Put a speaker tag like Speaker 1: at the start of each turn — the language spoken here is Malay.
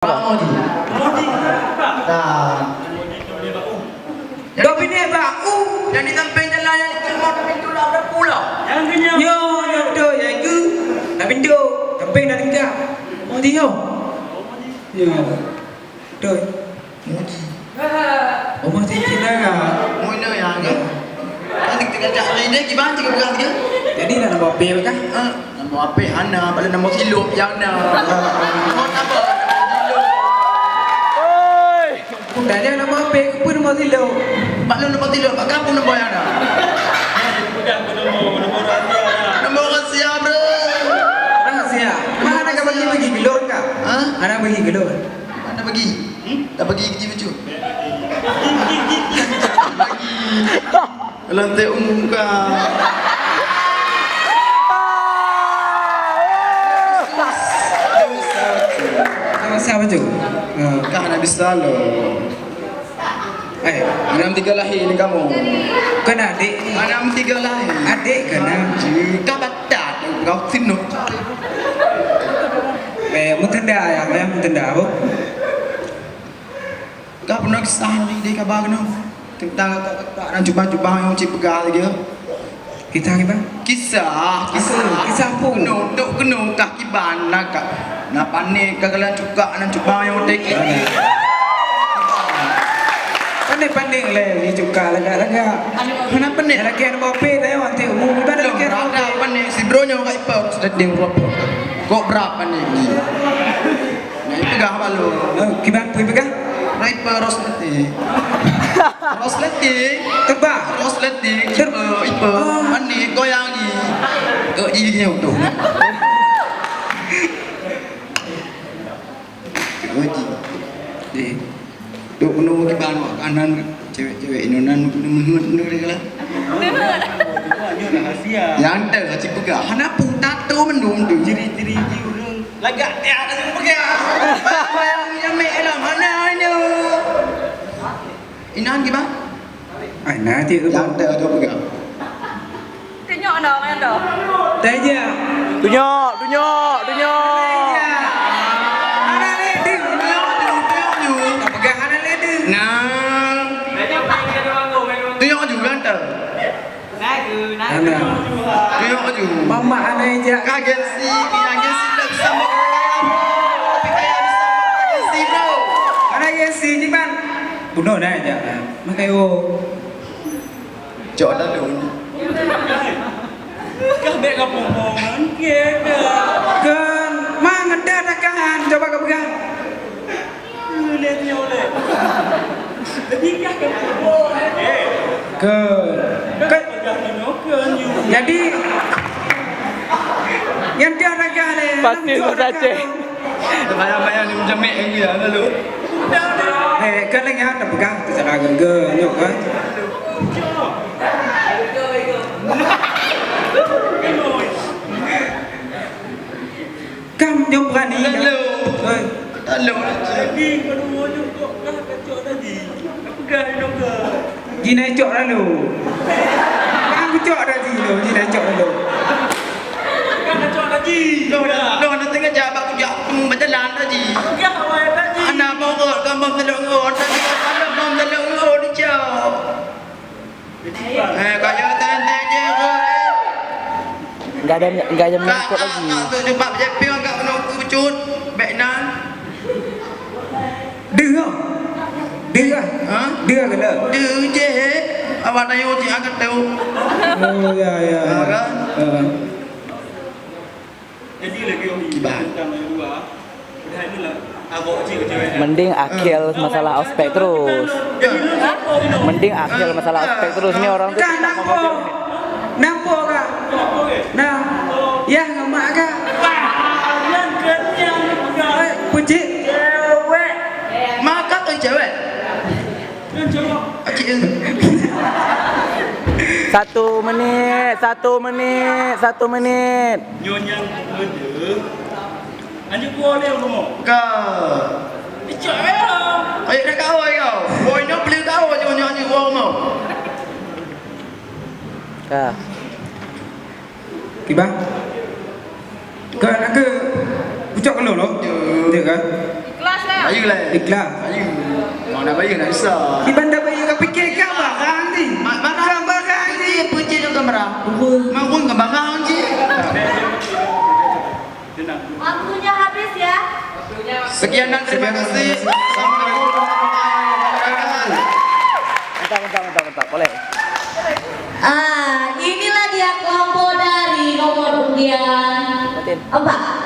Speaker 1: Modi. Nah. Dah bini bau dan di samping jalan yang cuma pintu lah ada pulau.
Speaker 2: Yang kenyang.
Speaker 1: Yo, betul ya ke? Dah pintu, samping dah tinggal. Modi yo. Yo. Betul. Modi. Oh, modi kena kan? Mana yang ke? Kan kita cak ni gimana jika berang dia? Jadi nak nama apa kan? Nama apa? Ana, pada nama silup yang nak. Nama apa? Dah dia nama apa? Pun nama silup. Mak lu nama silup, mak kampung nama yang nak.
Speaker 2: Pegang ke nombor rahsia.
Speaker 1: Nombor rahsia bro. Rahsia. Mana nak bagi gelor kah? Ana bagi gelor. Mana bagi? Tak bagi kecil macam. Lantai umum kah? Sama tu. Kah nak bisa lo. Enam tiga lahir ni kamu. Kena adik. Enam tiga lahir. Adik kena. Kau batat. Kau sinut. Mutenda ya, mutenda apa? Kau pernah kisah ni dia kabar kena tentang kata dan jubah-jubah yang cik pegang lagi. Kisah apa? Kisah pun. Kena kaki banak kak. Nak panik kagalan juga dan jubah yang tek. Panik le ni juga laga. Mana panik lagi nak bawa pe dah wanti umum ibadah lagi ada panik si bronya kak ipa sudah ding berapa. Kok berapa ni? Nah pegang apa lu? Kiban pergi pegang? Raipa Rosleti. Rosleti terbang. Rosleti ipa panik goyang ni. Ini tu. Oji. Di duk penuh kiban kanan cewek-cewek inonan menut dia lah. Yang ada cik pegang. Hana pun tato mendung tu. Ciri-ciri orang lagak dia ada yang pegang. Yang melah mana ni? Inan gimana? Inan dia tu. Yang ada tu pegang.
Speaker 3: Tunjuk dah, main dah.
Speaker 1: Tak je.
Speaker 2: Tunjuk.
Speaker 1: Mama aneh je agensi tak bisa mau tapi kaya bisa mau agensi bro. Mana agensi ni ban? Bunuh dah aja. Makayo. Cok dah lu.
Speaker 2: Kau beg kau pomoman ke?
Speaker 1: Kan, mang ada kan? Coba kau pegang.
Speaker 2: Lihat ni oleh. Jadi kau pomon.
Speaker 1: Kan. Jadi yang dia raga ni
Speaker 2: pasti saja.
Speaker 1: Bayang-bayang ni macam mek lagi lah lalu. Kan lagi ada pegang tu cara gengge nyok kan. Kam nyok berani lalu. Lalu.
Speaker 2: Jadi kedua juga dah kacau tadi. Pegang nyok ke.
Speaker 1: Gina cok lalu. Aku cok tadi tu, gina cok lalu.
Speaker 2: Kacau tadi.
Speaker 1: Loh nak tengah jabat kujak berjalan tadi.
Speaker 2: Pegang awal tadi.
Speaker 1: Anak mau kan bom telur ngon tadi ada bom telur ngon ni cok. Kaya tanda je ke.
Speaker 2: Enggak ada menyangkut lagi.
Speaker 1: Tak jumpa JP agak kena kucut. Baik nan. Dengar. Dia kena. Dia je. Awak tahu cik akan tahu. Oh ya. Kan?
Speaker 2: Jadi lagi tentang yang dua. Dah inilah abang cik cewek.
Speaker 4: Mending akil masalah ospek terus. Mending akil masalah ospek terus. Ni orang tu tak mau.
Speaker 1: Nampak kah? Nah. Ya ngamak kah?
Speaker 2: Yang kenyang.
Speaker 1: Pucik.
Speaker 2: Cewek.
Speaker 1: Maka tu cewek.
Speaker 2: Yang cewek.
Speaker 1: Cik.
Speaker 4: 1 menit.
Speaker 2: Nyonyang benda. Anjuk gua leh rumah.
Speaker 1: Kau.
Speaker 2: Cewek lah.
Speaker 1: Ayo dah kau kau. Boy nak beli tahu nyonya gua mau.
Speaker 4: Kah.
Speaker 1: Kiba. Kau nak ke pucuk kalau lo? Dia kan.
Speaker 3: Kelas lah.
Speaker 5: Bayu lah.
Speaker 1: Ikhlas.
Speaker 5: Bayu. Mau nak bayu nak bisa.
Speaker 1: Di bandar bayi kepikir gambar nanti. Gambar nanti.
Speaker 5: Puji tu kamera. Mau pun gambar je.
Speaker 3: Waktunya habis ya.
Speaker 5: Sekian dan terima kasih. Assalamualaikum warahmatullahi wabarakatuh.
Speaker 4: Bentar, boleh.
Speaker 6: Inilah dia kelompok dari nomor undian 4.